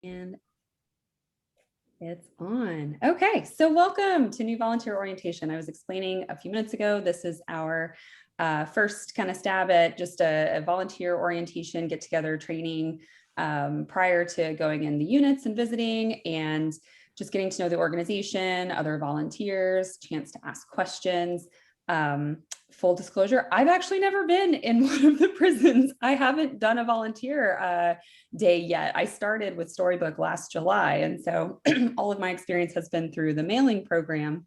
And it's on. Okay, so welcome to New Volunteer Orientation. I was explaining a few minutes ago, this is our first kind of stab at just a volunteer orientation get-together training prior to going in the units and visiting and just getting to know the organization, other volunteers, chance to ask questions. Full disclosure, I've actually never been in one of the prisons. I haven't done a volunteer day yet. I started with Storybook last July. And so all of my experience has been through the mailing program.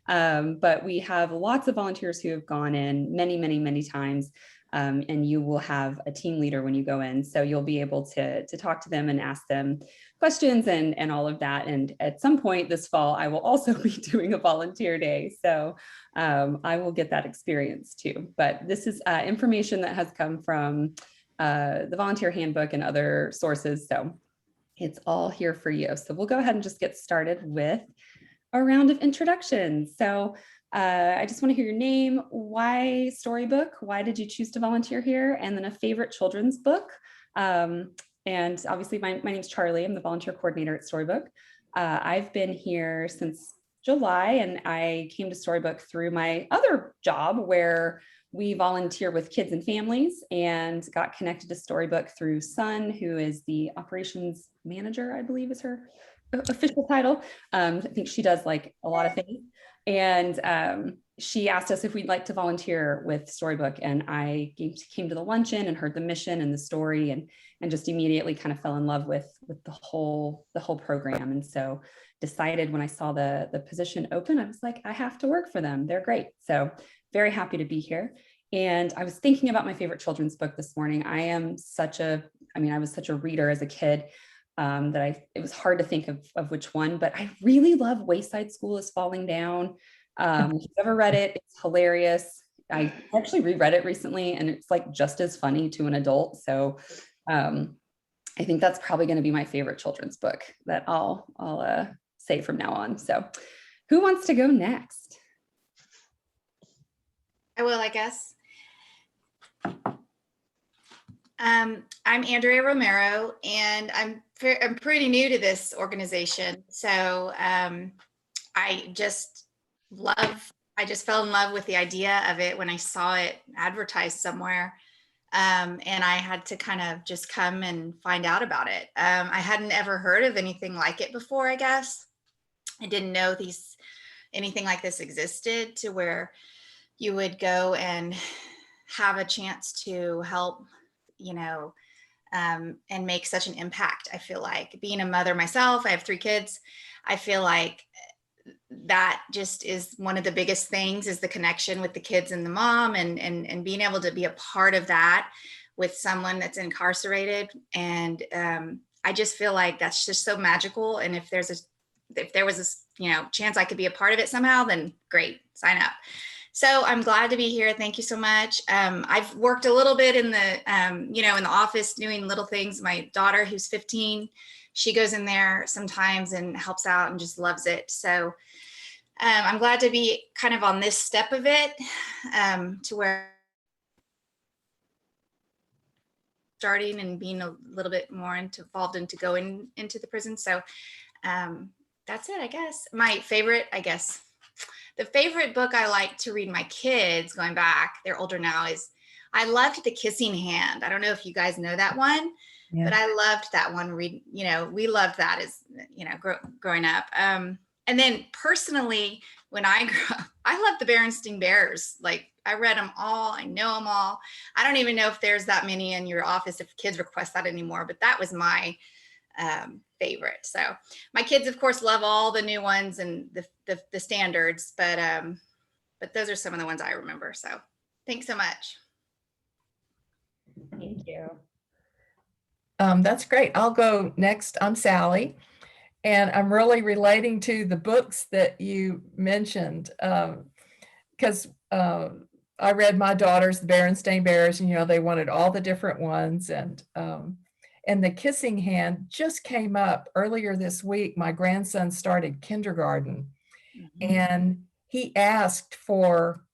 But we have lots of volunteers who have gone in many times. And you will have a team leader when you go in. So you'll be able to talk to them and ask them questions and all of that. And at some point this fall, I will also be doing a volunteer day. So I will get that experience too. But this is information that has come from the volunteer handbook and other sources. So it's all here for you. So we'll go ahead and just get started with a round of introductions. So I just want to hear your name, why Storybook, why did you choose to volunteer here, and then a favorite children's book. And obviously my name's Charlie, I'm the volunteer coordinator at Storybook. I've been here since July and I came to Storybook through my other job where we volunteer with kids and families and got connected to Storybook through Sun, who is the operations manager, I believe is her official title. I think she does like a lot of things. And she asked us if we'd like to volunteer with Storybook, and I came to the luncheon and heard the mission and the story and just immediately kind of fell in love with the whole program. And so decided when I saw the position open, I was like, I have to work for them. They're great. So very happy to be here. And I was thinking about my favorite children's book this morning. I was such a reader as a kid. It was hard to think of which one, but I really love Wayside School is Falling Down. If you've ever read it, it's hilarious. I actually reread it recently and it's like just as funny to an adult. So I think that's probably going to be my favorite children's book that I'll say from now on. So who wants to go next? I will, I guess. I'm Andrea Romero, and I'm pretty new to this organization. So I just fell in love with the idea of it when I saw it advertised somewhere. And I had to kind of just come and find out about it. I hadn't ever heard of anything like it before, I guess. I didn't know anything like this existed, to where you would go and have a chance to help, and make such an impact. I feel like, being a mother myself, I have 3 kids. I feel like that just is one of the biggest things, is the connection with the kids and the mom, and being able to be a part of that with someone that's incarcerated. And I just feel like that's just so magical. And if there was this, chance I could be a part of it somehow, then great, sign up. So I'm glad to be here. Thank you so much. I've worked a little bit in the, in the office doing little things. My daughter, who's 15, she goes in there sometimes and helps out and just loves it. So I'm glad to be kind of on this step of it, to where starting and being a little bit more involved into going into the prison. So that's it, I guess. The favorite book I like to read my kids, going back, they're older now, is I loved The Kissing Hand. I don't know if you guys know that one, but I loved that one. We loved that as, growing up. And then personally, when I grew up, I loved the Berenstain Bears. Like, I read them all. I know them all. I don't even know if there's that many in your office, if kids request that anymore, but that was my favorite. So my kids, of course, love all the new ones and the standards, but those are some of the ones I remember. So thanks so much. Thank you. That's great. I'll go next. I'm Sally, and I'm really relating to the books that you mentioned, because I read my daughters, the Berenstain Bears, and they wanted all the different ones, and The Kissing Hand just came up earlier this week. My grandson started kindergarten, and he asked for,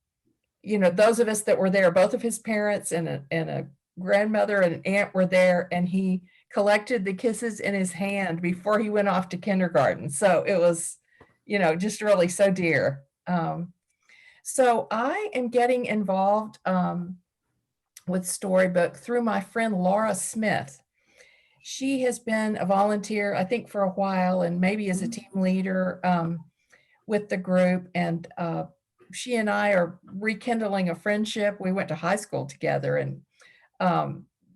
those of us that were there, both of his parents and a grandmother and an aunt were there, and he collected the kisses in his hand before he went off to kindergarten. So it was, just really so dear. So I am getting involved with Storybook through my friend Laura Smith. She has been a volunteer, I think, for a while, and maybe as a team leader with the group. And she and I are rekindling a friendship. We went to high school together, and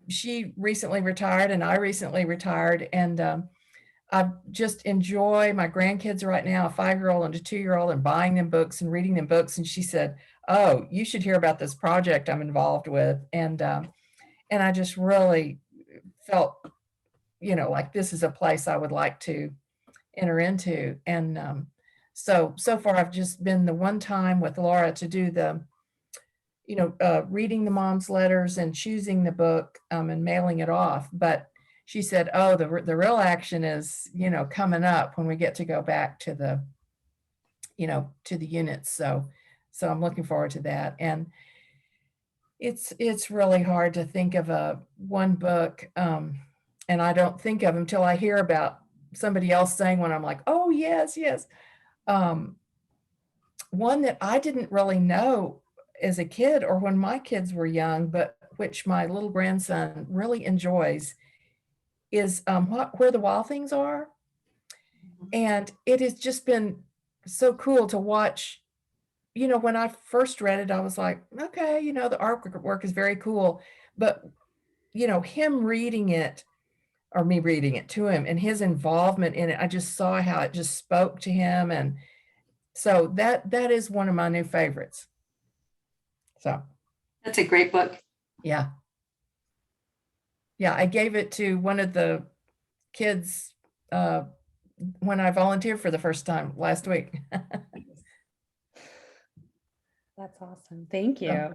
she recently retired, and I recently retired. And I just enjoy my grandkids right now, a 5-year-old and a 2-year-old, and buying them books and reading them books. And she said, "Oh, you should hear about this project I'm involved with." And I just really felt, like this is a place I would like to enter into. And so far I've just been the one time with Laura to do the, reading the mom's letters and choosing the book and mailing it off. But she said, "Oh, the real action is, coming up when we get to go back to the, to the units." So I'm looking forward to that. And it's really hard to think of one book, and I don't think of them till I hear about somebody else saying one. I'm like, "Oh, yes, yes." One that I didn't really know as a kid or when my kids were young, but which my little grandson really enjoys, is Where the Wild Things Are. And it has just been so cool to watch. When I first read it, I was like, okay, the artwork is very cool. But, him reading it, or me reading it to him, and his involvement in it, I just saw how it just spoke to him. And so that is one of my new favorites. So That's a great book. yeah. Yeah, I gave it to one of the kids when I volunteered for the first time last week. That's awesome. Thank you.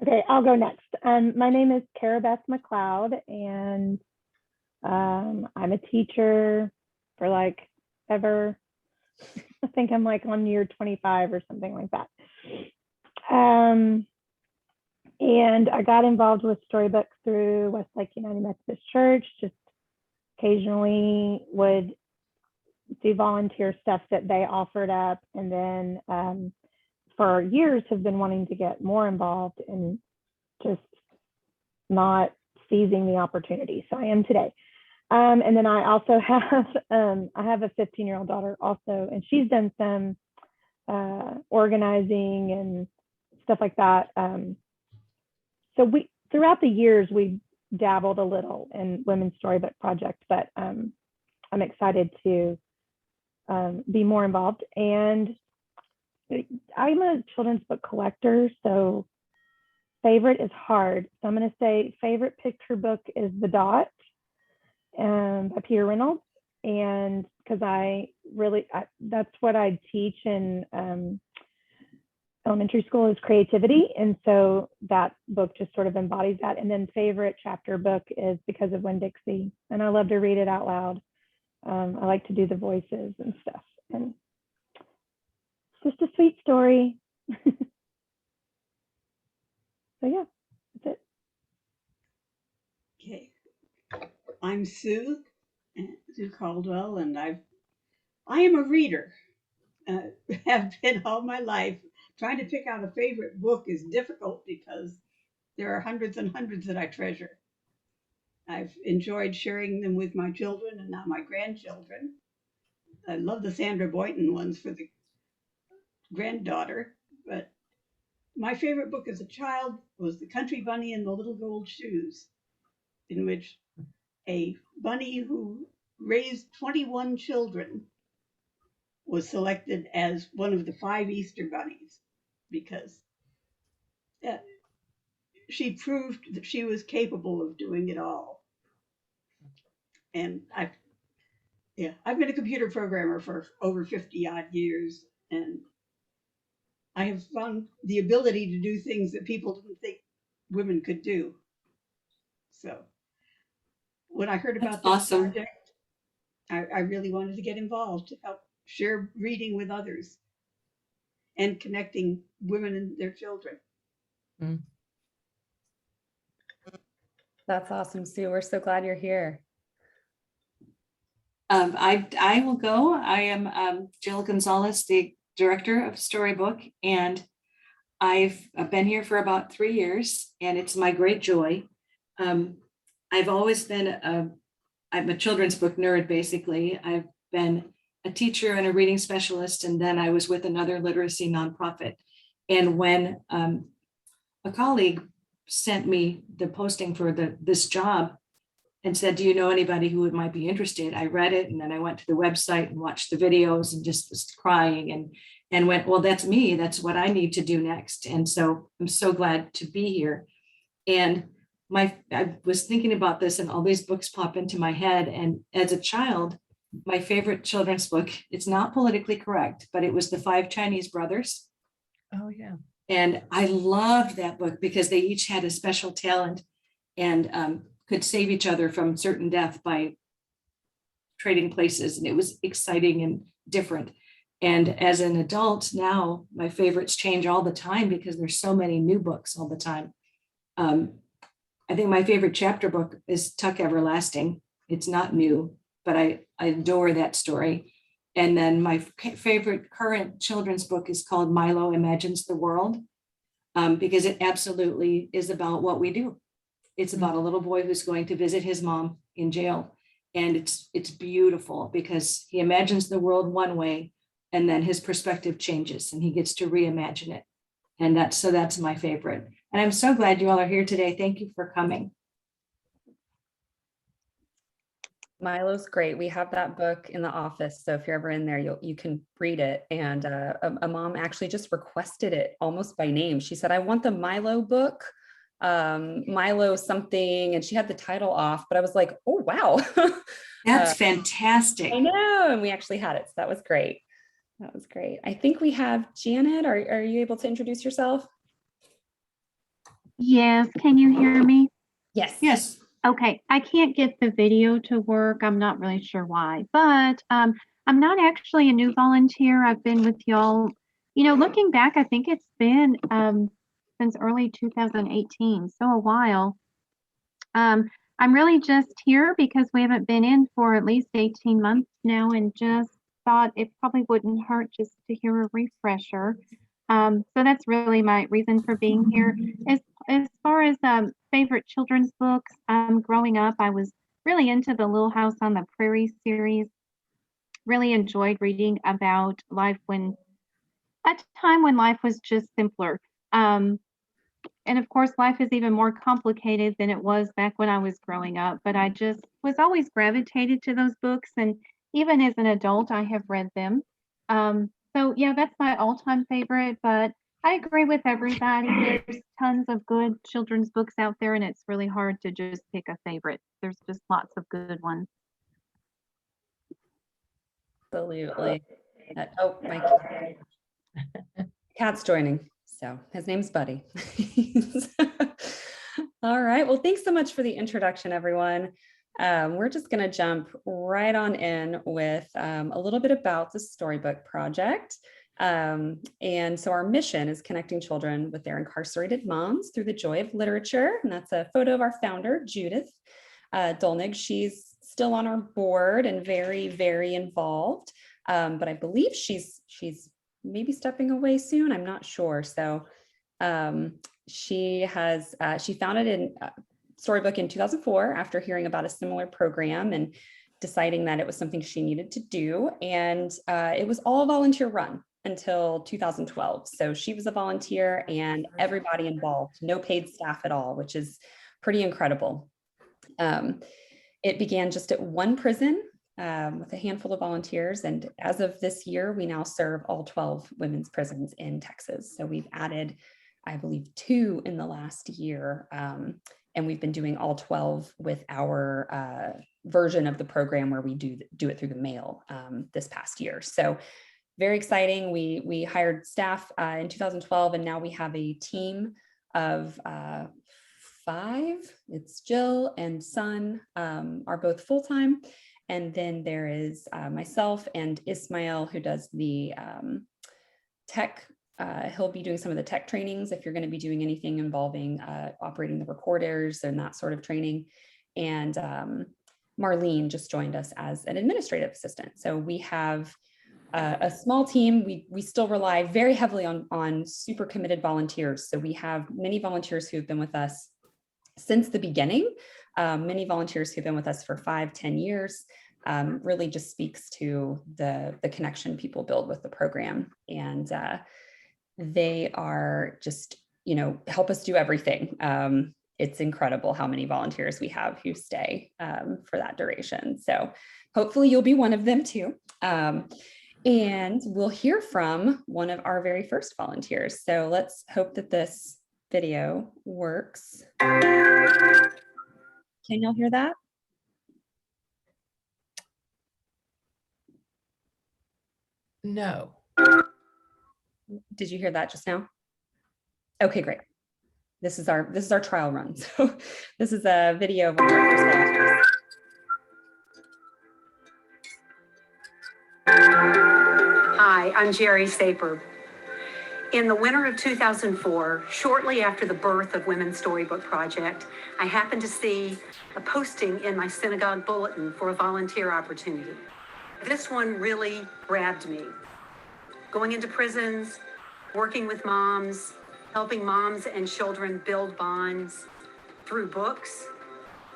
Okay, I'll go next. My name is Cara Beth McLeod, and I'm a teacher for like ever. I think I'm like on year 25 or something like that. And I got involved with Storybook through Westlake United Methodist Church. Just occasionally would do volunteer stuff that they offered up, and then for years have been wanting to get more involved and just not seizing the opportunity. So I am today. And then I also have I have a 15-year-old daughter also, and she's done some organizing and stuff like that. So we throughout the years we dabbled a little in Women's Storybook Project, but I'm excited to be more involved. And I'm a children's book collector, so favorite is hard. So I'm going to say favorite picture book is The Dot by Peter Reynolds. And because that's what I teach in elementary school is creativity. And so that book just sort of embodies that. And then favorite chapter book is Because of Winn-Dixie. And I love to read it out loud. I like to do the voices and stuff. And it's just a sweet story. So yeah, that's it. Okay, I'm Sue Caldwell, and I am a reader. Have been all my life. Trying to pick out a favorite book is difficult because there are hundreds and hundreds that I treasure. I've enjoyed sharing them with my children and now my grandchildren. I love the Sandra Boynton ones for the granddaughter, but my favorite book as a child was The Country Bunny and the Little Gold Shoes, in which a bunny who raised 21 children was selected as one of the 5 Easter bunnies because she proved that she was capable of doing it all. And I've been a computer programmer for over 50 odd years, and I have found the ability to do things that people didn't think women could do. So when I heard about this project, I really wanted to get involved to help share reading with others and connecting women and their children. That's awesome, Sue. We're so glad you're here. I will go. I am Jill Gonzalez, the director of Storybook, and I've been here for about 3 years, and it's my great joy. I've always been I'm a children's book nerd, basically. I've been a teacher and a reading specialist, and then I was with another literacy nonprofit. And when a colleague sent me the posting for this job and said, do you know anybody who might be interested? I read it, and then I went to the website and watched the videos and just was crying and went, well, that's me. That's what I need to do next. And so I'm so glad to be here. And I was thinking about this, and all these books pop into my head. And as a child, my favorite children's book, it's not politically correct, but it was The Five Chinese Brothers. Oh, yeah. And I loved that book because they each had a special talent and could save each other from certain death by trading places. And it was exciting and different. And as an adult now, my favorites change all the time because there's so many new books all the time. I think my favorite chapter book is Tuck Everlasting. It's not new, but I adore that story. And then my favorite current children's book is called Milo Imagines the World, because it absolutely is about what we do. It's about a little boy who's going to visit his mom in jail. And it's beautiful because he imagines the world one way, and then his perspective changes and he gets to reimagine it. And that's my favorite. And I'm so glad you all are here today. Thank you for coming. Milo's great. We have that book in the office. So if you're ever in there, you can read it. And a mom actually just requested it almost by name. She said, I want the Milo book, Milo something. And she had the title off, but I was like, oh, wow. That's fantastic. I know. And we actually had it. So that was great. That was great. I think we have Janet. Are you able to introduce yourself? Yes, can you hear me? Yes. Yes. Okay, I can't get the video to work. I'm not really sure why, but I'm not actually a new volunteer. I've been with y'all, looking back, I think it's been since early 2018, so a while. I'm really just here because we haven't been in for at least 18 months now, and just thought it probably wouldn't hurt just to hear a refresher. So that's really my reason for being here. As far as favorite children's books, growing up, I was really into the Little House on the Prairie series. Really enjoyed reading about life a time when life was just simpler. And of course, life is even more complicated than it was back when I was growing up. But I just was always gravitated to those books, and even as an adult, I have read them. So yeah, that's my all-time favorite, but I agree with everybody. There's tons of good children's books out there, and it's really hard to just pick a favorite. There's just lots of good ones. Absolutely. Oh, my cat's joining. So his name's Buddy. All right. Well, thanks so much for the introduction, everyone. We're just going to jump right on in with a little bit about the Storybook project. And so our mission is connecting children with their incarcerated moms through the joy of literature. And that's a photo of our founder, Judith Dolnig. She's still on our board and very, very involved. But I believe she's maybe stepping away soon. I'm not sure. So she founded in Storybook in 2004 after hearing about a similar program and deciding that it was something she needed to do. And it was all volunteer run until 2012. So she was a volunteer and everybody involved, no paid staff at all, which is pretty incredible. It began just at one prison with a handful of volunteers. And as of this year, we now serve all 12 women's prisons in Texas. So we've added, I believe, 2 in the last year. And we've been doing all 12 with our version of the program where we do it through the mail this past year. So very exciting. We hired staff in 2012, and now we have a team of 5. It's Jill and Son are both full-time. And then there is myself and Ismail, who does the tech he'll be doing some of the tech trainings if you're going to be doing anything involving operating the recorders and that sort of training. And Marlene just joined us as an administrative assistant. So we have a small team. We still rely very heavily on super committed volunteers. So we have many volunteers who have been with us since the beginning, many volunteers who've been with us for 5-10 years. Really just speaks to the connection people build with the program. And they are just, help us do everything. It's incredible how many volunteers we have who stay for that duration. So hopefully you'll be one of them too. And we'll hear from one of our very first volunteers. So let's hope that this video works. Can y'all hear that? No. Did you hear that just now? Okay, great. This is our trial run. So this is a video of one of our first volunteers. Hi, I'm Jeri Saper. In the winter of 2004, shortly after the birth of Women's Storybook Project, I happened to see a posting in my synagogue bulletin for a volunteer opportunity. This one really grabbed me. Going into prisons, working with moms, helping moms and children build bonds through books,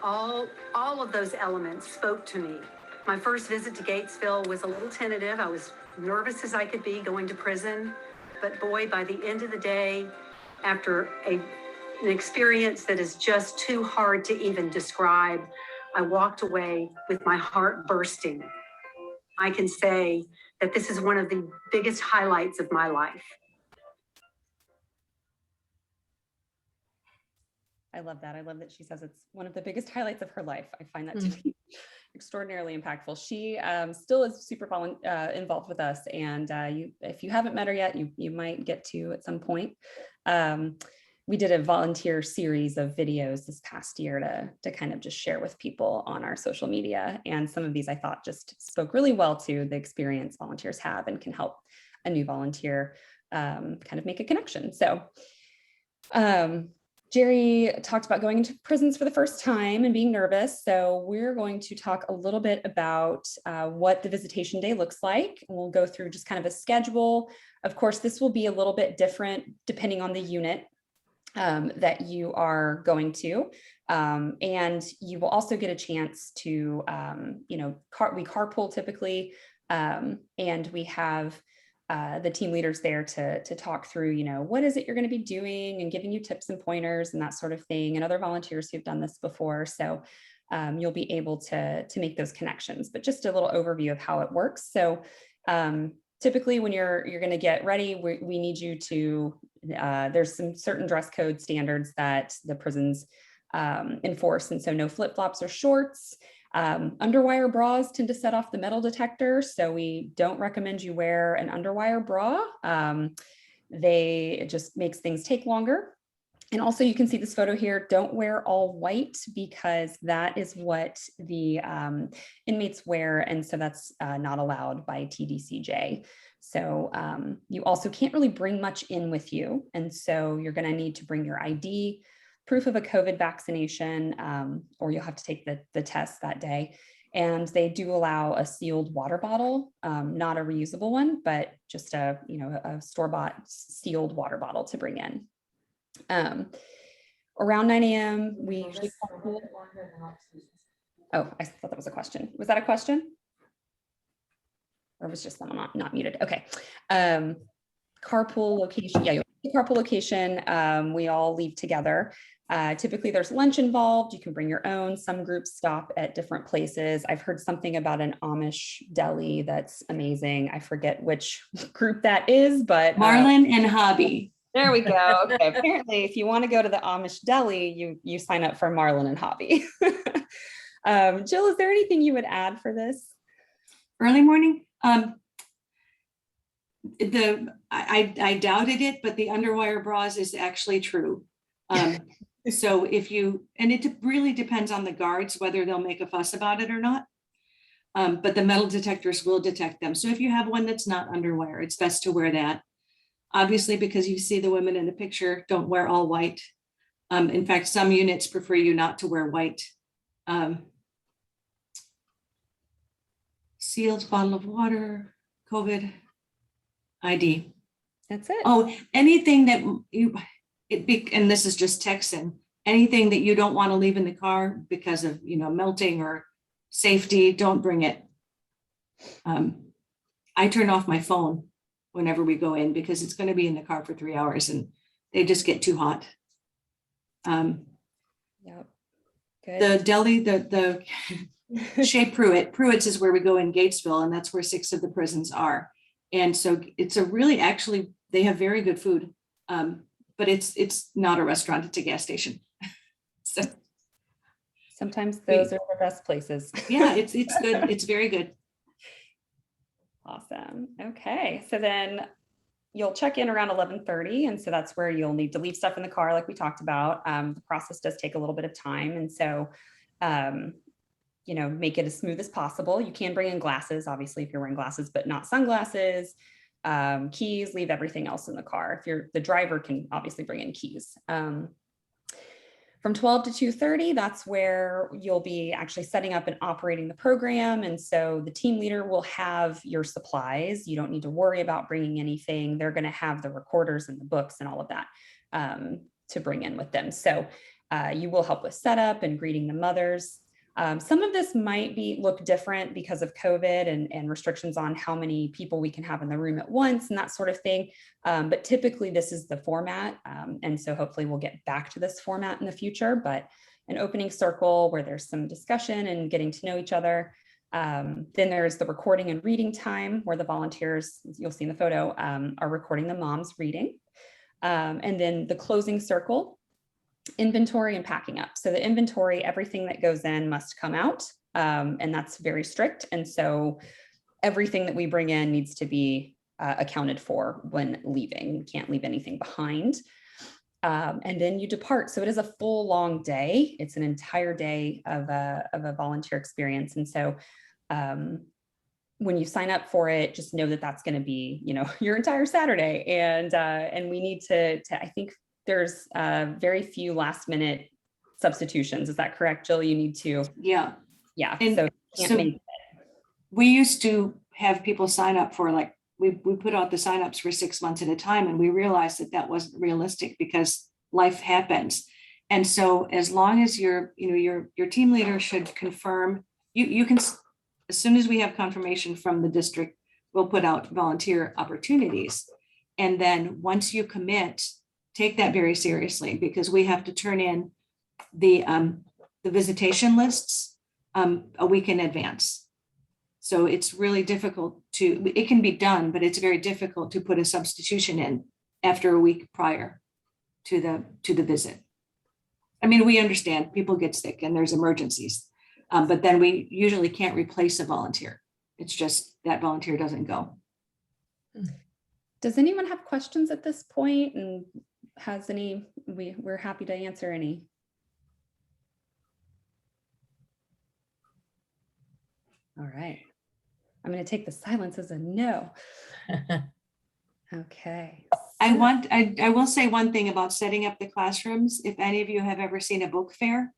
all of those elements spoke to me. My first visit to Gatesville was a little tentative. I was nervous as I could be going to prison, but boy, by the end of the day, after an experience that is just too hard to even describe, I walked away with my heart bursting. I can say that this is one of the biggest highlights of my life. I love that. I love that she says it's one of the biggest highlights of her life. I find that to be extraordinarily impactful. She still is super involved with us. And if you haven't met her yet, you might get to at some point. We did a volunteer series of videos this past year to kind of just share with people on our social media. And some of these I thought just spoke really well to the experience volunteers have and can help a new volunteer kind of make a connection. So Jeri talked about going into prisons for the first time and being nervous. So we're going to talk a little bit about what the visitation day looks like. And we'll go through just kind of a schedule. Of course, this will be a little bit different depending on the unit that you are going to. And you will also get a chance to, we carpool typically, and we have the team leaders there to talk through, what is it you're going to be doing and giving you tips and pointers and that sort of thing, and other volunteers who've done this before. So you'll be able to make those connections, but just a little overview of how it works. So typically when you're going to get ready, we need you to, there's some certain dress code standards that the prisons enforce. And so no flip-flops or shorts. Underwire bras tend to set off the metal detector, so we don't recommend you wear an underwire bra. It just makes things take longer. And also you can see this photo here, don't wear all white because that is what the inmates wear. And so that's not allowed by TDCJ. So you also can't really bring much in with you. And so you're gonna need to bring your ID, proof of a COVID vaccination, or you'll have to take the test that day. And they do allow a sealed water bottle, not a reusable one, but just a store-bought sealed water bottle to bring in. Around 9 a.m. we usually carpool. Oh, I thought that was a question. Was that a question? Or was just someone not muted? Okay. Carpool location. Yeah, carpool location. We all leave together. Typically there's lunch involved. You can bring your own. Some groups stop at different places. I've heard something about an Amish deli that's amazing. I forget which group that is, but Marlin and Hobby. There we go. Okay. Apparently, if you want to go to the Amish deli, you sign up for Marlin and Hobby. Jill, is there anything you would add for this? Early morning? I doubted it, but the underwire bras is actually true. So it really depends on the guards, whether they'll make a fuss about it or not. But the metal detectors will detect them. So if you have one that's not underwire, it's best to wear that. obviously, because you see the women in the picture don't wear all white. In fact, some units prefer you not to wear white. Sealed bottle of water, COVID ID. That's it. Oh, anything that and this is just Texan, anything that you don't want to leave in the car because of, melting or safety, don't bring it. I turn off my phone whenever we go in because it's going to be in the car for 3 hours and they just get too hot. Yep. Good. The deli, the Chez Pruitt's is where we go in Gatesville, and that's where 6 of the prisons are. And so it's actually, they have very good food, but it's not a restaurant, it's a gas station. So sometimes those are the best places. Yeah, it's good. It's very good. Awesome. Okay. So then you'll check in around 11:30. And so that's where you'll need to leave stuff in the car, like we talked about. The process does take a little bit of time. And so, make it as smooth as possible. You can bring in glasses, obviously, if you're wearing glasses, but not sunglasses, keys, leave everything else in the car. If you're the driver can obviously bring in keys. From 12 to 2:30, that's where you'll be actually setting up and operating the program. And so the team leader will have your supplies. You don't need to worry about bringing anything. They're going to have the recorders and the books and all of that to bring in with them. So you will help with setup and greeting the mothers. Some of this might look different because of COVID and restrictions on how many people we can have in the room at once and that sort of thing. But typically this is the format. And so hopefully we'll get back to this format in the future, but an opening circle where there's some discussion and getting to know each other. Then there's the recording and reading time where the volunteers, you'll see in the photo, are recording the moms reading. And then the closing circle, inventory and packing up. So the inventory, everything that goes in must come out, and that's very strict. And so everything that we bring in needs to be accounted for when leaving. You can't leave anything behind. And then you depart. So it is a full long day. It's an entire day of a volunteer experience. And so when you sign up for it, just know that that's going to be, your entire Saturday. And we need to I think there's very few last minute substitutions. Is that correct, Jill? You need to. Yeah. Yeah. And so we used to have people sign up for we put out the signups for 6 months at a time, and we realized that wasn't realistic because life happens. And so as long as your team leader should confirm, you can, as soon as we have confirmation from the district, we'll put out volunteer opportunities. And then once you commit, take that very seriously because we have to turn in the visitation lists a week in advance. So it's really difficult it can be done, but it's very difficult to put a substitution in after a week prior to the visit. I mean, we understand people get sick and there's emergencies, but then we usually can't replace a volunteer. It's just that volunteer doesn't go. Does anyone have questions at this point? And we're happy to answer any. All right. I'm going to take the silence as a no. Okay. I will say one thing about setting up the classrooms. If any of you have ever seen a book fair,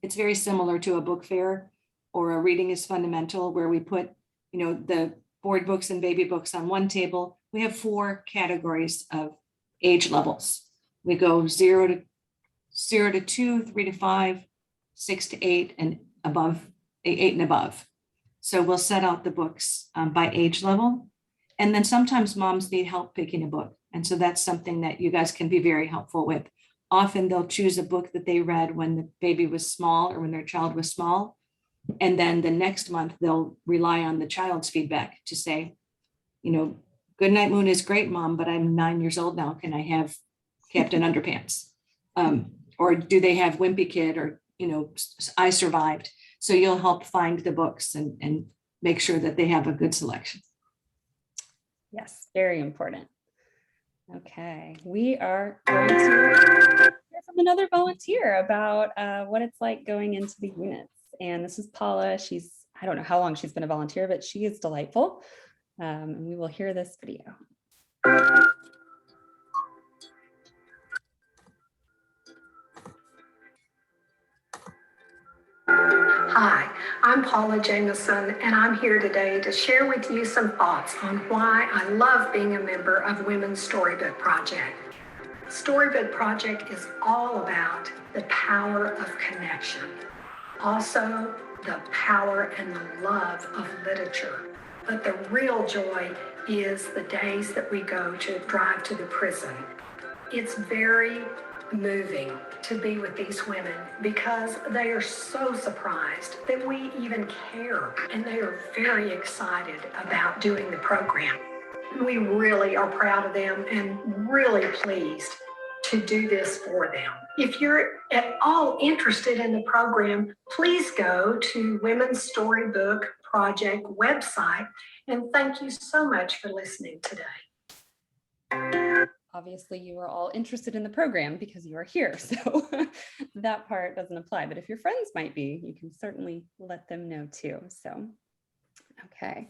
it's very similar to a book fair or a reading is fundamental where we put, the board books and baby books on one table. We have 4 categories of age levels. We go 0 to 2, 3 to 5, 6 to 8, and above, 8 and above. So we'll set out the books by age level. And then sometimes moms need help picking a book. And so that's something that you guys can be very helpful with. Often they'll choose a book that they read when the baby was small or when their child was small. And then the next month they'll rely on the child's feedback to say, Goodnight Moon is great, Mom, but I'm 9 years old now. Can I have Captain Underpants? Or do they have Wimpy Kid or, I Survived? So you'll help find the books and make sure that they have a good selection. Yes, very important. Okay, we are going to hear from another volunteer about what it's like going into the units. And this is Paula. I don't know how long she's been a volunteer, but she is delightful. And we will hear this video. Hi, I'm Paula Jameson, and I'm here today to share with you some thoughts on why I love being a member of Women's Storybook Project. Storybook Project is all about the power of connection, also the power and the love of literature. But the real joy is the days that we go to drive to the prison. It's very moving to be with these women because they are so surprised that we even care, and they are very excited about doing the program. We really are proud of them and really pleased to do this for them. If you're at all interested in the program, please go to Women's Storybook Project website, and thank you so much for listening today. Obviously, you are all interested in the program because you are here, so that part doesn't apply. But if your friends might be, you can certainly let them know too. So, okay.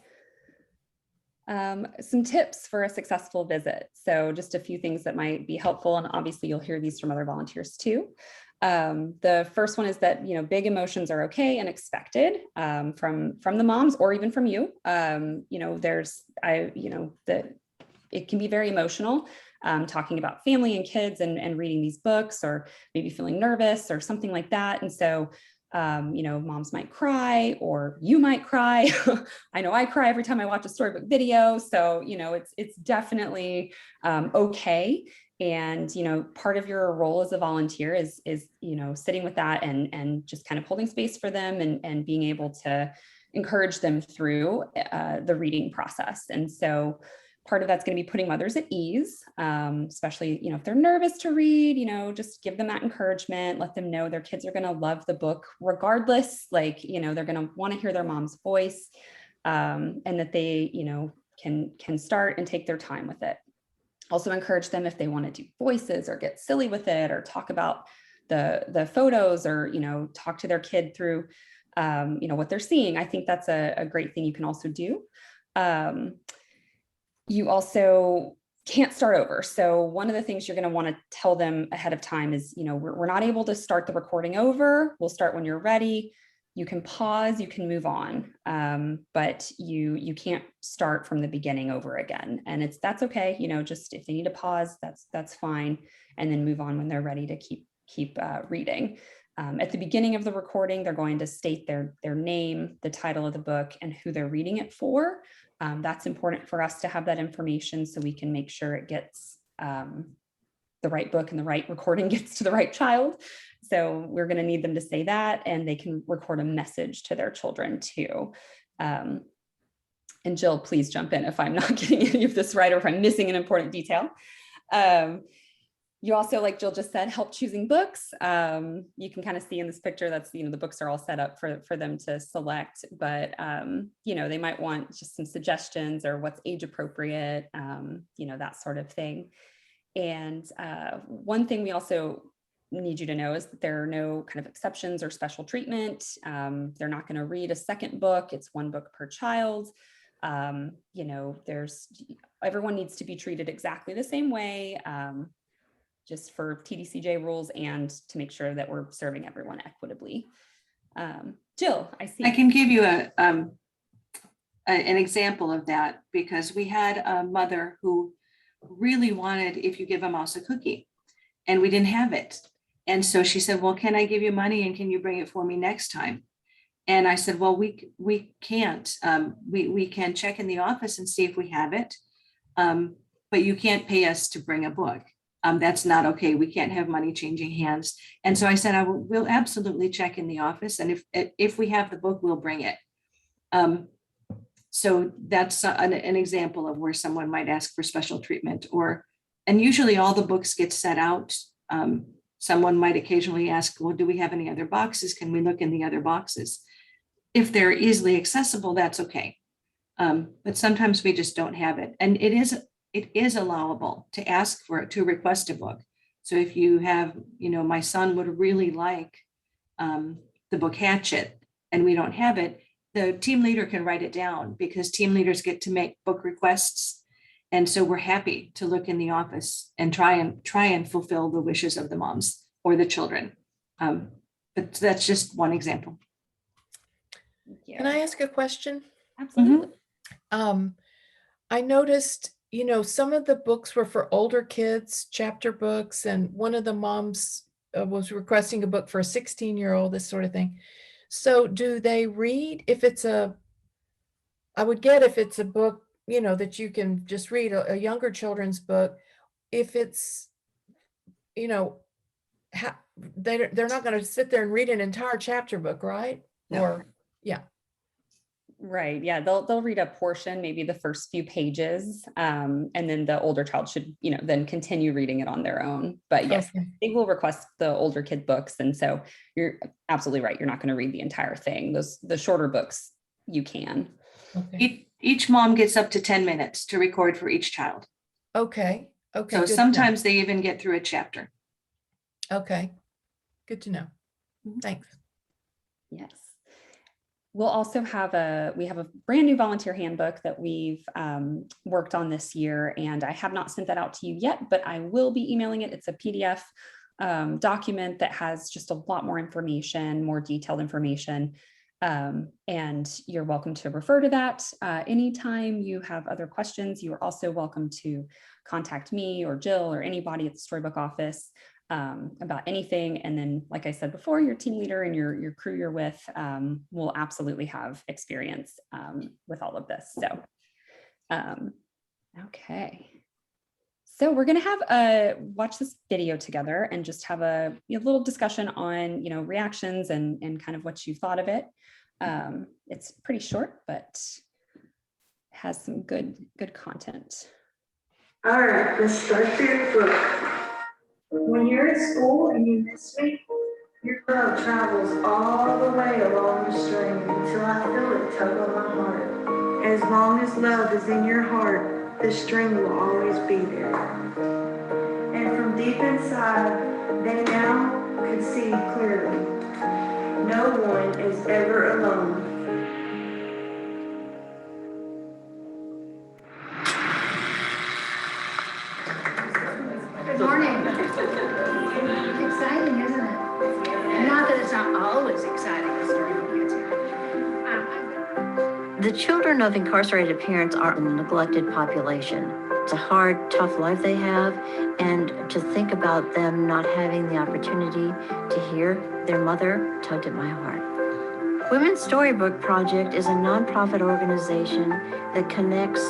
Some tips for a successful visit. So just a few things that might be helpful, and obviously you'll hear these from other volunteers too. The first one is that, big emotions are okay and expected from the moms or even from you. It can be very emotional. Talking about family and kids and reading these books, or maybe feeling nervous or something like that. And so, moms might cry, or you might cry. I know I cry every time I watch a storybook video. So, it's definitely okay. And, part of your role as a volunteer is sitting with that and just kind of holding space for them and being able to encourage them through the reading process. And so, part of that's going to be putting mothers at ease, especially, if they're nervous to read, just give them that encouragement, let them know their kids are going to love the book regardless, they're going to want to hear their mom's voice, and that they, can start and take their time with it. Also encourage them if they want to do voices or get silly with it, or talk about the photos, or, talk to their kid through, what they're seeing. I think that's a great thing you can also do. You also can't start over. So one of the things you're going to want to tell them ahead of time is, we're not able to start the recording over. We'll start when you're ready. You can pause, you can move on, but you can't start from the beginning over again. And that's okay. Just if they need to pause, that's fine. And then move on when they're ready to keep reading. At the beginning of the recording, they're going to state their name, the title of the book, and who they're reading it for. That's important for us to have that information so we can make sure it gets the right book and the right recording gets to the right child. So we're going to need them to say that, and they can record a message to their children too. And Jill, please jump in if I'm not getting any of this right, or if I'm missing an important detail. You also, like Jill just said, help choosing books. You can kind of see in this picture that's, the books are all set up for them to select, but, they might want just some suggestions or what's age appropriate, that sort of thing. And one thing we also need you to know is that there are no kind of exceptions or special treatment. They're not going to read a second book. It's one book per child. Everyone needs to be treated exactly the same way. Just for TDCJ rules and to make sure that we're serving everyone equitably. Jill, I see. I can give you an example of that, because we had a mother who really wanted if you give a mouse a cookie, and we didn't have it. And so she said, well, can I give you money and can you bring it for me next time? And I said, well, we can't. We can check in the office and see if we have it, but you can't pay us to bring a book. That's not okay. We can't have money changing hands. And so I said, we'll absolutely check in the office. And if we have the book, we'll bring it. So that's an example of where someone might ask for special treatment, and usually all the books get set out. Someone might occasionally ask, well, do we have any other boxes? Can we look in the other boxes? If they're easily accessible, that's okay. But sometimes we just don't have it. And it is allowable to ask to request a book. So if you have, my son would really like the book Hatchet, and we don't have it, the team leader can write it down, because team leaders get to make book requests. And so we're happy to look in the office and try and fulfill the wishes of the moms or the children. But that's just one example. Can I ask a question? Absolutely. I noticed, some of the books were for older kids, chapter books, and one of the moms was requesting a book for a 16-year-old, this sort of thing. So do they read I would get if it's a book, that you can just read, a younger children's book, if it's, they're not going to sit there and read an entire chapter book, right? No. Or, yeah. Right. Yeah. They'll read a portion, maybe the first few pages. And then the older child should, then continue reading it on their own. But yes, Okay. they will request the older kid books. And so you're absolutely right. You're not going to read the entire thing. The shorter books you can. Okay. Each mom gets up to 10 minutes to record for each child. Okay. Okay. So good to know. sometimes they even get through a chapter. Okay. Good to know. Thanks. Yes. We'll also have we have a brand new volunteer handbook that we've worked on this year, and I have not sent that out to you yet, but I will be emailing it. It's a PDF document that has just a lot more information, more detailed information. And you're welcome to refer to that. Anytime you have other questions, you are also welcome to contact me or Jill or anybody at the Storybook office about anything. And then, like I said before, your team leader and your crew you're with will absolutely have experience with all of this. So, okay. So we're going to have watch this video together and just have a little discussion on, reactions and kind of what you thought of it. It's pretty short, but has some good content. All right, let's start your book. When you're at school and you miss me, your love travels all the way along the string until I feel it tug on my heart. As long as love is in your heart, the string will always be there. And from deep inside, they now can see clearly. No one is ever alone. Good morning. Exciting, isn't it? Not that it's not always exciting. The children of incarcerated parents are a neglected population. It's a hard, tough life they have, and to think about them not having the opportunity to hear their mother tugged at my heart. Women's Storybook Project is a nonprofit organization that connects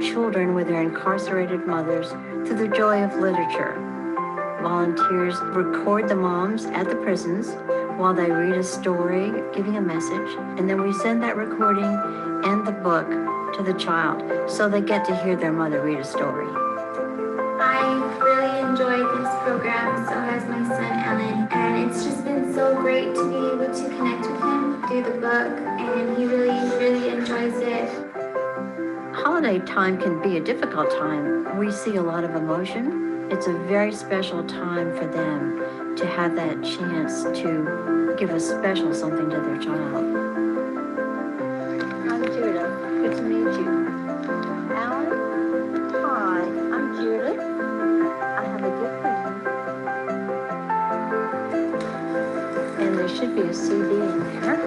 children with their incarcerated mothers through the joy of literature. Volunteers record the moms at the prisons while they read a story, giving a message, and then we send that recording and the book to the child so they get to hear their mother read a story. I really enjoyed this program, so has my son Ellen, and it's just been so great to be able to connect with him through the book, and he really enjoys it. Holiday time can be a difficult time. We see a lot of emotion. It's a very special time for them to have that chance to give a special something to their child. I'm Judith. Good to meet you. Alan? Hi, I'm Judith. I have a gift for you. And there should be a CD in there.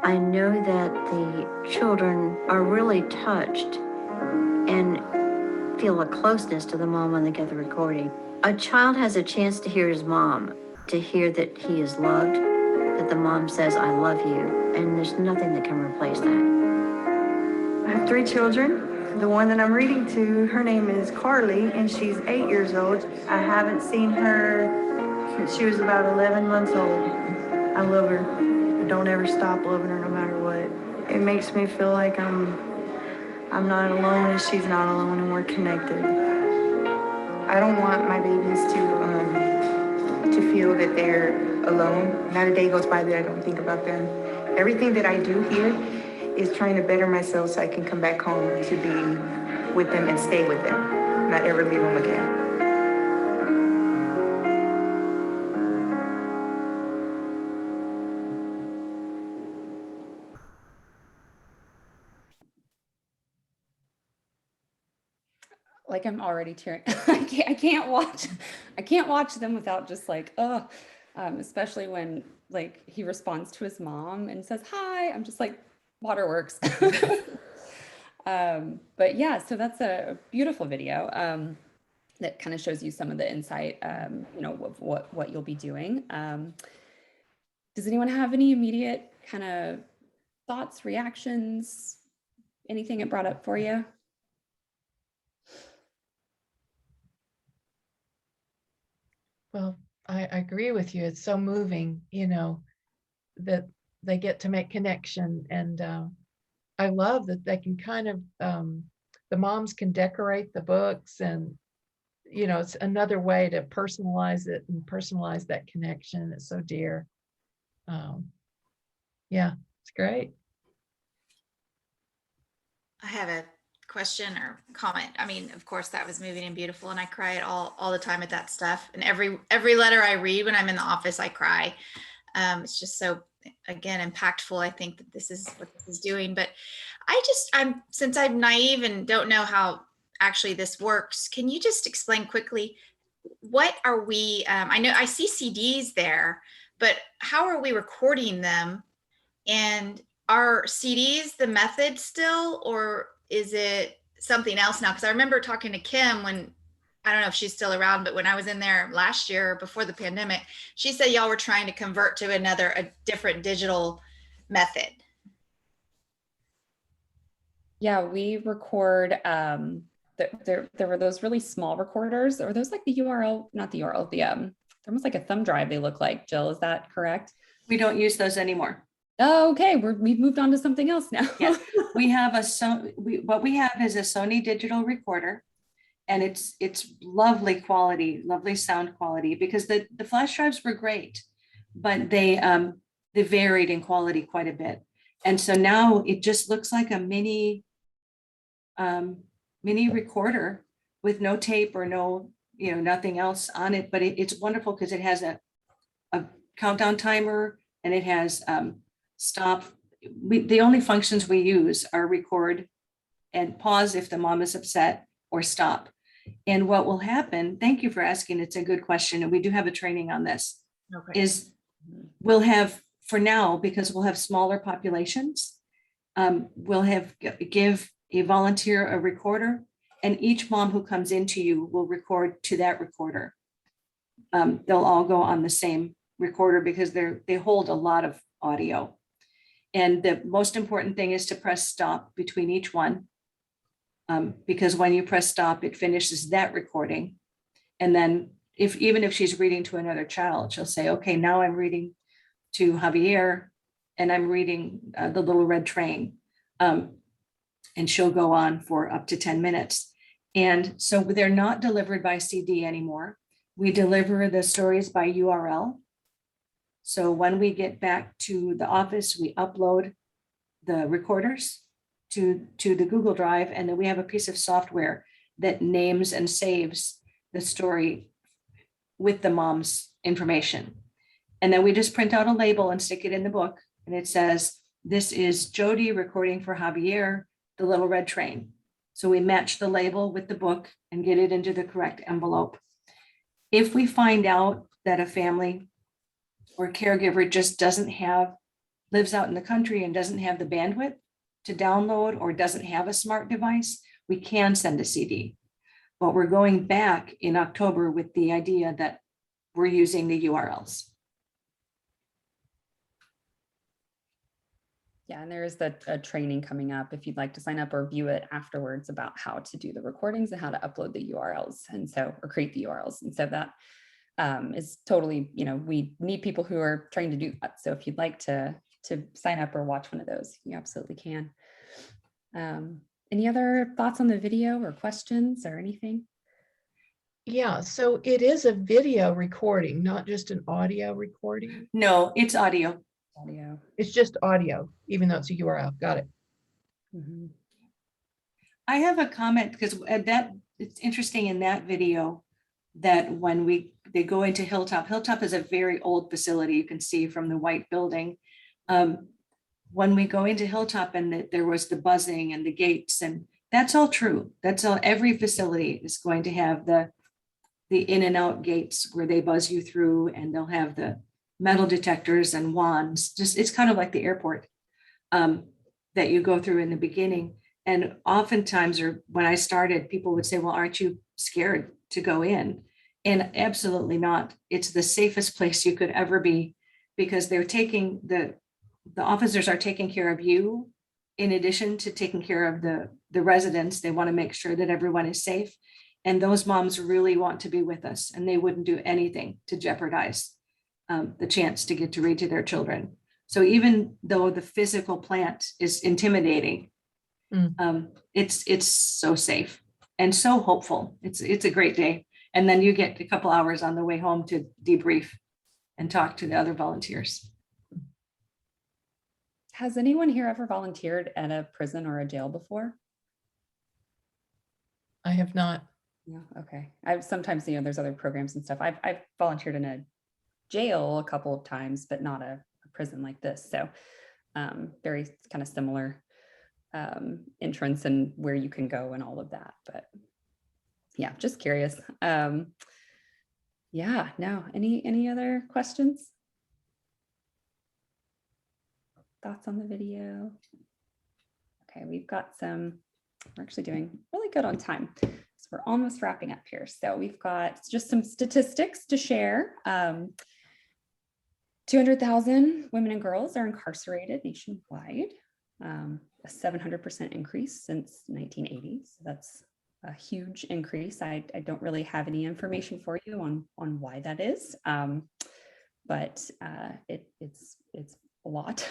I know that the children are really touched and feel a closeness to the mom when they get the recording. A child has a chance to hear his mom, to hear that he is loved, that the mom says, I love you, and there's nothing that can replace that. I have 3 children. The one that I'm reading to, her name is Carly, and she's 8 years old. I haven't seen her since she was about 11 months old. I love her. I don't ever stop loving her no matter what. It makes me feel like I'm not alone and she's not alone and we're connected. I don't want my babies to feel that they're alone. Not a day goes by that I don't think about them. Everything that I do here is trying to better myself so I can come back home to be with them and stay with them, not ever leave them again. like I'm already tearing. I can't watch them without just like, oh, especially when like he responds to his mom and says hi. I'm just like, waterworks. But yeah, so that's a beautiful video that kind of shows you some of the insight, you know, of what you'll be doing. Does anyone have any immediate kind of thoughts, reactions, anything it brought up for you? Well, I agree with you. It's so moving, you know, that they get to make connection. And I love that they can kind of, the moms can decorate the books, and, you know, it's another way to personalize it and personalize that connection. It's so dear. Yeah, it's great. I have a question or comment. I mean, of course, that was moving and beautiful, and I cry all the time at that stuff. And every letter I read when I'm in the office, I cry. It's just so, again, impactful. I think that this is what this is doing. But since I'm naive and don't know how actually this works, can you just explain quickly, what are we? I know I see CDs there, but how are we recording them? And are CDs the method still, or is it something else now? Because I remember talking to Kim when, I don't know if she's still around, but when I was in there last year before the pandemic, she said y'all were trying to convert to a different digital method. Yeah, we record, there were those really small recorders, or those like the URL, not the URL, they're almost like a thumb drive they look like. Jill, is that correct? We don't use those anymore. Oh, okay, we've moved on to something else now. Yes, we have what we have is a Sony digital recorder, and it's lovely quality, lovely sound quality, because the flash drives were great, but they varied in quality quite a bit. And so now it just looks like a mini recorder with no tape or no, you know, nothing else on it. But it's wonderful because it has a countdown timer, and it has stop. The only functions we use are record and pause if the mom is upset, or stop. And what will happen, thank you for asking, it's a good question, and we do have a training on this, Okay. is we'll have, for now, because we'll have smaller populations, we'll give a volunteer a recorder, and each mom who comes into you will record to that recorder. They'll all go on the same recorder because they hold a lot of audio. And the most important thing is to press stop between each one, because when you press stop, it finishes that recording. And then even if she's reading to another child, she'll say, okay, now I'm reading to Javier, and I'm reading The Little Red Train. And she'll go on for up to 10 minutes. And so they're not delivered by CD anymore. We deliver the stories by URL. So when we get back to the office, we upload the recorders to the Google Drive, and then we have a piece of software that names and saves the story with the mom's information. And then we just print out a label and stick it in the book, and it says, this is Jody recording for Javier, The Little Red Train. So we match the label with the book and get it into the correct envelope. If we find out that a family or caregiver just lives out in the country and doesn't have the bandwidth to download, or doesn't have a smart device, we can send a CD. But we're going back in October with the idea that we're using the URLs. Yeah, and there is a training coming up if you'd like to sign up or view it afterwards about how to do the recordings and how to upload the URLs, and so, or create the URLs. And so that is totally, you know, we need people who are trying to do that. So if you'd like to sign up or watch one of those, you absolutely can. Any other thoughts on the video or questions or anything? Yeah, so it is a video recording, not just an audio recording. No, it's audio. Audio. It's just audio, even though it's a URL. Got it. Mm-hmm. I have a comment, because it's interesting in that video that when they go into Hilltop is a very old facility, you can see from the white building. When we go into Hilltop, and there was the buzzing and the gates, and That's all true. That's all. Every facility is going to have the in and out gates where they buzz you through, and they'll have the metal detectors and wands. Just, it's kind of like the airport that you go through in the beginning. And oftentimes, or when I started, people would say, well, aren't you scared to go in? And absolutely not. It's the safest place you could ever be, because they're taking the officers are taking care of you in addition to taking care of the residents. They want to make sure that everyone is safe. And those moms really want to be with us, and they wouldn't do anything to jeopardize the chance to get to read to their children. So even though the physical plant is intimidating, it's so safe and so hopeful. It's a great day. And then you get a couple hours on the way home to debrief and talk to the other volunteers. Has anyone here ever volunteered at a prison or a jail before? I have not. Yeah, okay. I've sometimes, there's other programs and stuff. I've volunteered in a jail a couple of times, but not a prison like this. So very kind of similar entrance and where you can go and all of that. But yeah, just curious. Yeah, no, any other questions? Thoughts on the video? Okay, we're actually doing really good on time. So we're almost wrapping up here. So we've got just some statistics to share. 200,000 women and girls are incarcerated nationwide, a 700% increase since 1980. So that's a huge increase. I don't really have any information for you on why that is, but it's a lot.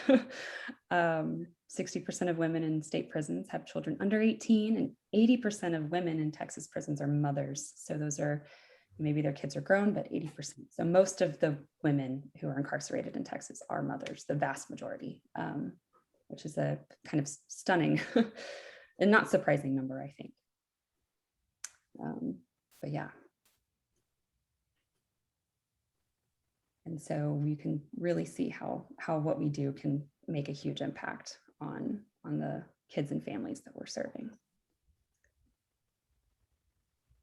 60% of women in state prisons have children under 18, and 80% of women in Texas prisons are mothers. So those are, maybe their kids are grown, but 80%. So most of the women who are incarcerated in Texas are mothers, the vast majority, which is a kind of stunning and not surprising number, I think. But yeah. And so you can really see how what we do can make a huge impact on the kids and families that we're serving.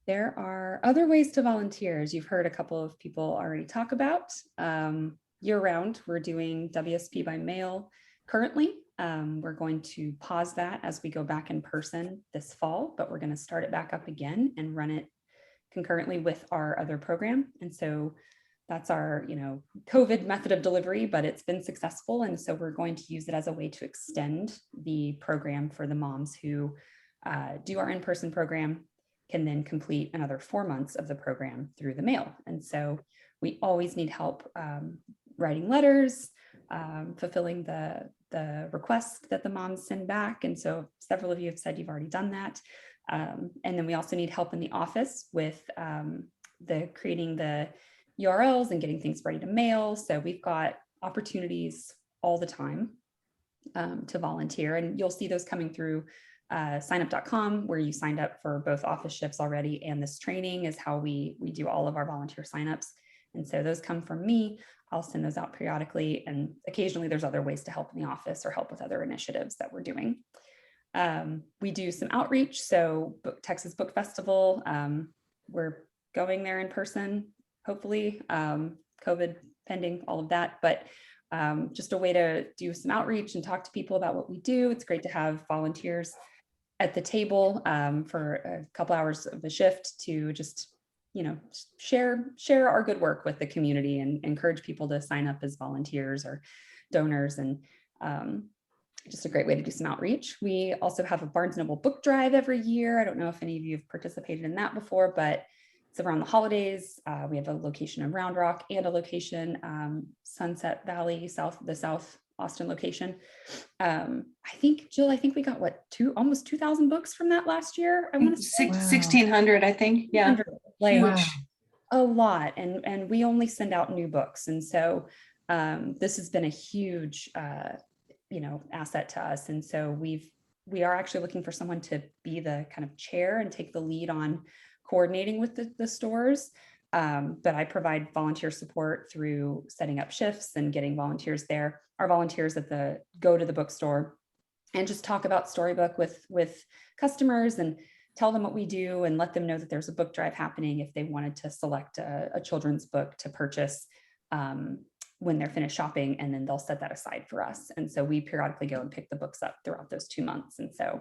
There are other ways to volunteer, as you've heard a couple of people already talk about. Year-round, we're doing WSP by mail currently. We're going to pause that as we go back in person this fall, but we're going to start it back up again and run it concurrently with our other program. And so that's our, COVID method of delivery, but it's been successful. And so we're going to use it as a way to extend the program for the moms who do our in-person program, can then complete another 4 months of the program through the mail. And so we always need help writing letters, fulfilling the request that the moms send back. And so several of you have said you've already done that. And then we also need help in the office with creating the URLs and getting things ready to mail. So we've got opportunities all the time to volunteer, and you'll see those coming through signup.com, where you signed up for both office shifts already, and this training is how we do all of our volunteer signups. And so those come from me. I'll send those out periodically, and occasionally there's other ways to help in the office or help with other initiatives that we're doing. We do some outreach. So Texas Book Festival, we're going there in person, hopefully, COVID pending, all of that, but just a way to do some outreach and talk to people about what we do. It's great to have volunteers at the table for a couple hours of the shift to just, share our good work with the community and encourage people to sign up as volunteers or donors, and just a great way to do some outreach. We also have a Barnes & Noble book drive every year. I don't know if any of you have participated in that before, but it's around the holidays. We have a location in Round Rock and a location, Sunset Valley, the South Austin location. I think, Jill, we got almost 2,000 books from that last year. I want to say 1,600, I think. Yeah, like a lot. And we only send out new books. And so this has been a huge, asset to us. And so we are actually looking for someone to be the kind of chair and take the lead on coordinating with the stores. But I provide volunteer support through setting up shifts and getting volunteers there. Our volunteers go to the bookstore and just talk about Storybook with customers and tell them what we do and let them know that there's a book drive happening if they wanted to select a children's book to purchase when they're finished shopping, and then they'll set that aside for us. And so we periodically go and pick the books up throughout those 2 months. And so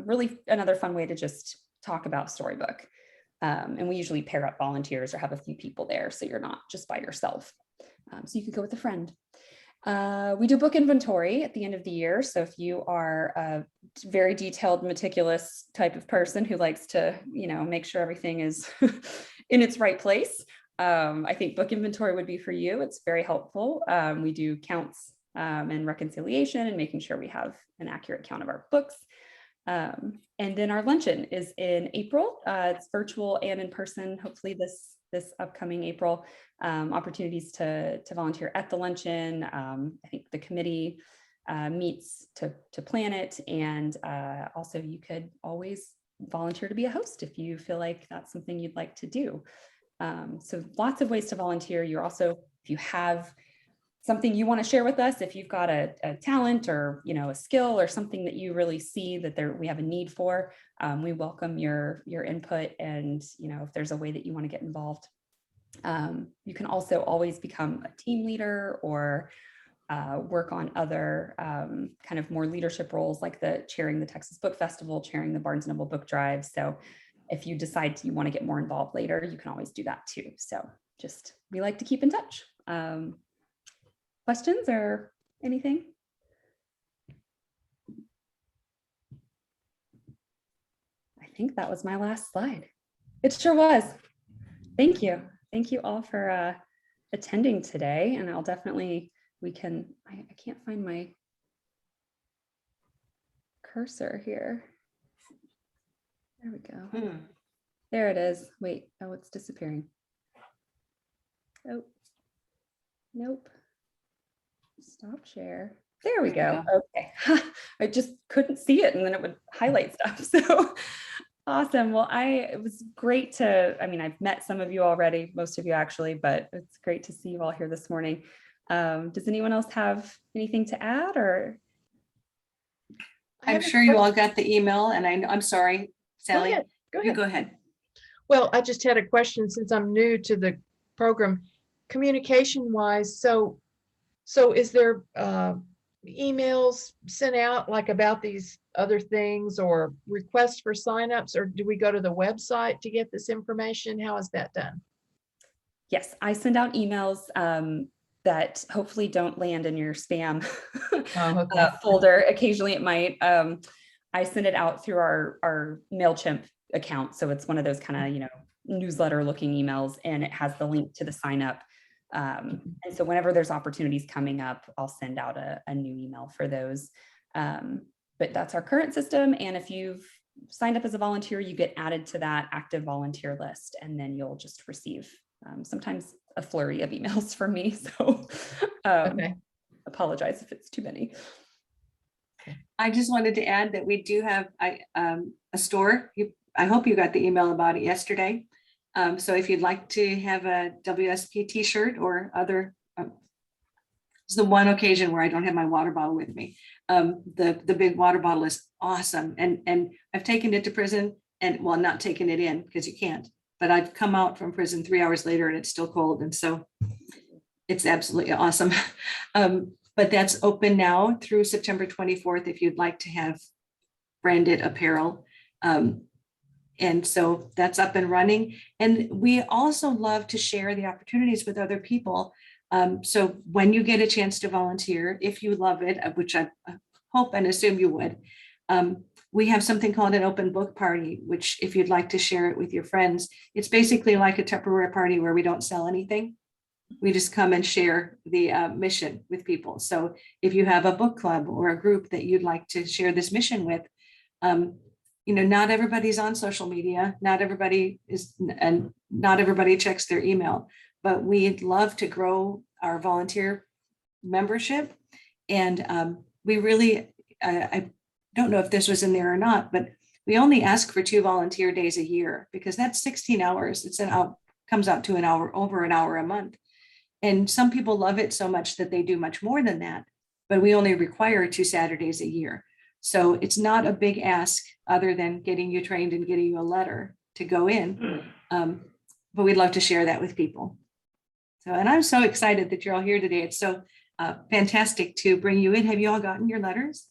really another fun way to just talk about Storybook. And we usually pair up volunteers or have a few people there, so you're not just by yourself. So you could go with a friend. We do book inventory at the end of the year. So if you are a very detailed, meticulous type of person who likes to, make sure everything is in its right place, I think book inventory would be for you. It's very helpful. We do counts and reconciliation and making sure we have an accurate count of our books. And then our luncheon is in April. It's virtual and in person, hopefully this upcoming April. Opportunities to volunteer at the luncheon. I think the committee meets to plan it, and also you could always volunteer to be a host if you feel like that's something you'd like to do. So lots of ways to volunteer. You're also, if you have something you want to share with us, if you've got a talent or a skill or something that you really see that we have a need for, we welcome your input. And if there's a way that you want to get involved, you can also always become a team leader or work on other kind of more leadership roles, like chairing the Texas Book Festival, chairing the Barnes & Noble book drive. So if you decide you want to get more involved later, you can always do that too. So we like to keep in touch. Questions or anything? I think that was my last slide. It sure was. Thank you. Thank you all for attending today. And I'll definitely, I can't find my cursor here. There we go. There it is. Wait, oh, it's disappearing. Oh, nope. Stop share. There we go. Okay. I just couldn't see it, and then it would highlight stuff. So awesome. Well, it was great I've met some of you already, most of you actually, but it's great to see you all here this morning. Does anyone else have anything to add, or? I'm sure you all got the email, and I'm sorry, Sally. Go ahead. Go ahead. Well, I just had a question since I'm new to the program, communication wise. So is there emails sent out like about these other things, or requests for signups, or do we go to the website to get this information? How is that done? Yes, I send out emails that hopefully don't land in your spam folder. Occasionally it might. I send it out through our MailChimp account. So it's one of those kind of, newsletter looking emails, and it has the link to the sign up. And so whenever there's opportunities coming up, I'll send out a new email for those. But that's our current system. And if you've signed up as a volunteer, you get added to that active volunteer list, and then you'll just receive sometimes a flurry of emails from me. So apologize if it's too many. I just wanted to add that we do have a store. I hope you got the email about it yesterday. So if you'd like to have a WSP t-shirt or other, it's the one occasion where I don't have my water bottle with me. The big water bottle is awesome. And I've taken it to prison, and well, not taken it in because you can't, but I've come out from prison 3 hours later and it's still cold. And so it's absolutely awesome. But that's open now through September 24th if you'd like to have branded apparel. And so that's up and running. And we also love to share the opportunities with other people. So when you get a chance to volunteer, if you love it, which I hope and assume you would, we have something called an open book party, which if you'd like to share it with your friends, it's basically like a Tupperware party where we don't sell anything. We just come and share the mission with people. So if you have a book club or a group that you'd like to share this mission with, not everybody's on social media, not everybody is, and not everybody checks their email, but we'd love to grow our volunteer membership. And we really, I don't know if this was in there or not, but we only ask for 2 volunteer days a year, because that's 16 hours. Comes out to over an hour a month. And some people love it so much that they do much more than that, but we only require 2 Saturdays a year. So it's not a big ask other than getting you trained and getting you a letter to go in. But we'd love to share that with people. So, and I'm so excited that you're all here today. It's so fantastic to bring you in. Have you all gotten your letters?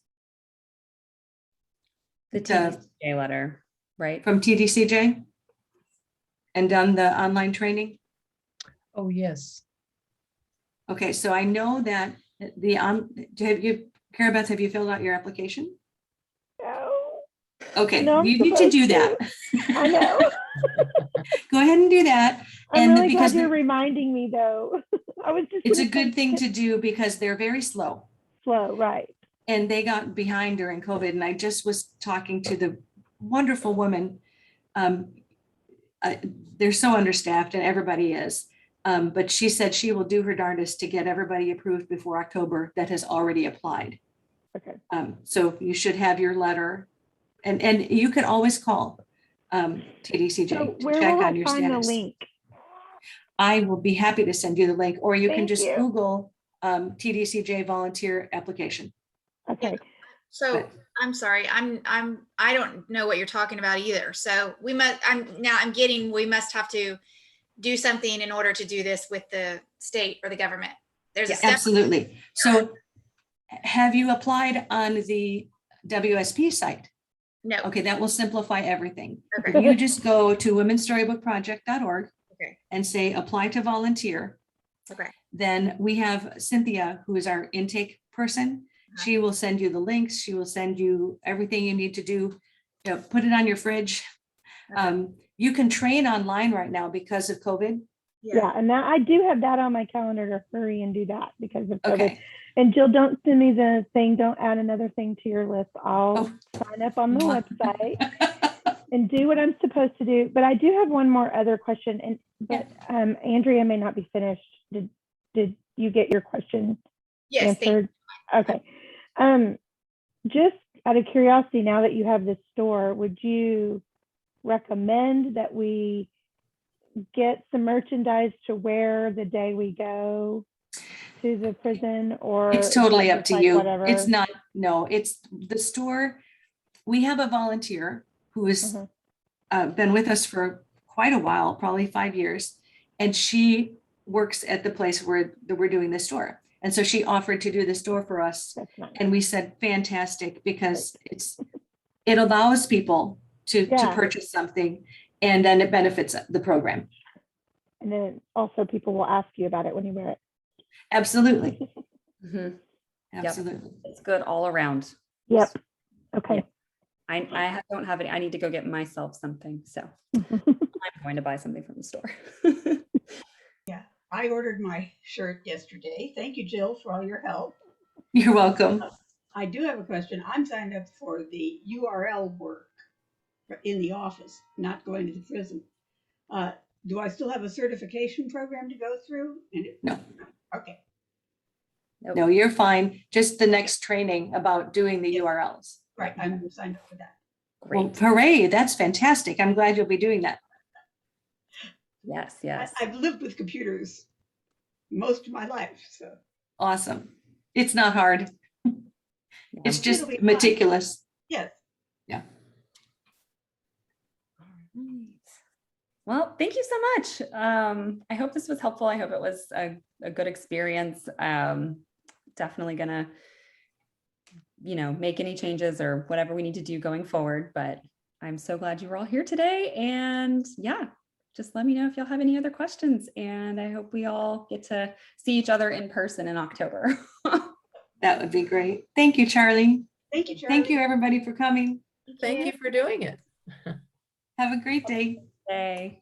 The TDCJ letter, right? From TDCJ? And done the online training? Oh, yes. Okay, so I know that Carabeth, have you filled out your application? No. Okay, No, I'm you need to do that. I know. Go ahead and do that. I'm And really glad because you're reminding me, though. I was just. it's a gonna good thing to do because they're very slow. Slow, right? And they got behind during COVID. And I just was talking to the wonderful woman. They're so understaffed, and everybody is. But she said she will do her darndest to get everybody approved before October that has already applied. Okay. So you should have your letter, and you can always call TDCJ So to where check will on I your find the status. link? I will be happy to send you the link, or you can Thank just you. Google TDCJ volunteer application. Okay. So I'm sorry, I don't know what you're talking about either. So we must, we must have to do something in order to do this with the state or the government. There's a step. Absolutely. So have you applied on the WSP site? No. Okay, that will simplify everything. Okay. You just go to womensstorybookproject.org Okay. and say apply to volunteer. Okay. Then we have Cynthia, who is our intake person. She will send you the links. She will send you everything you need to do. Put it on your fridge. Okay. You can train online right now because of COVID. Yeah, and now I do have that on my calendar to hurry and do that because of COVID. Okay. And Jill, don't send me the thing. Don't add another thing to your list. I'll sign up on the website and do what I'm supposed to do. But I do have one more other question. Andrea may not be finished. Did you get your question answered? Okay. Just out of curiosity, now that you have this store, would you recommend that we get some merchandise to wear the day we go to the prison, or it's totally up to you? Whatever? It's not, no, it's the store. We have a volunteer who has been with us for quite a while, probably 5 years. And she works at the place where we're doing the store. And so she offered to do the store for us. That's nice. And we said, fantastic, because it allows people to purchase something, and then it benefits the program. And then also people will ask you about it when you wear it. Absolutely. Mm-hmm. Absolutely. Yep. It's good all around. Yep. Okay. Yep. I don't have any. I need to go get myself something. So I'm going to buy something from the store. Yeah, I ordered my shirt yesterday. Thank you, Jill, for all your help. You're welcome. I do have a question. I'm signed up for the URL work in the office, not going to the prison. Do I still have a certification program to go through? No. Okay. Nope. No, you're fine. Just the next training about doing the URLs. Right, I'm signed up for that. Great. Well, hooray, that's fantastic. I'm glad you'll be doing that. Yes, yes. I've lived with computers most of my life, so. Awesome. It's not hard. It's just It'll be fun. meticulous. Yes. Yeah. All right. Well, thank you so much. I hope this was helpful. I hope it was a good experience. Definitely gonna, make any changes or whatever we need to do going forward. But I'm so glad you were all here today. And yeah, just let me know if y'all have any other questions. And I hope we all get to see each other in person in October. That would be great. Thank you, Charlie. Thank you, Charlie. Thank you, everybody, for coming. Thank you for doing it. Have a great day. Day.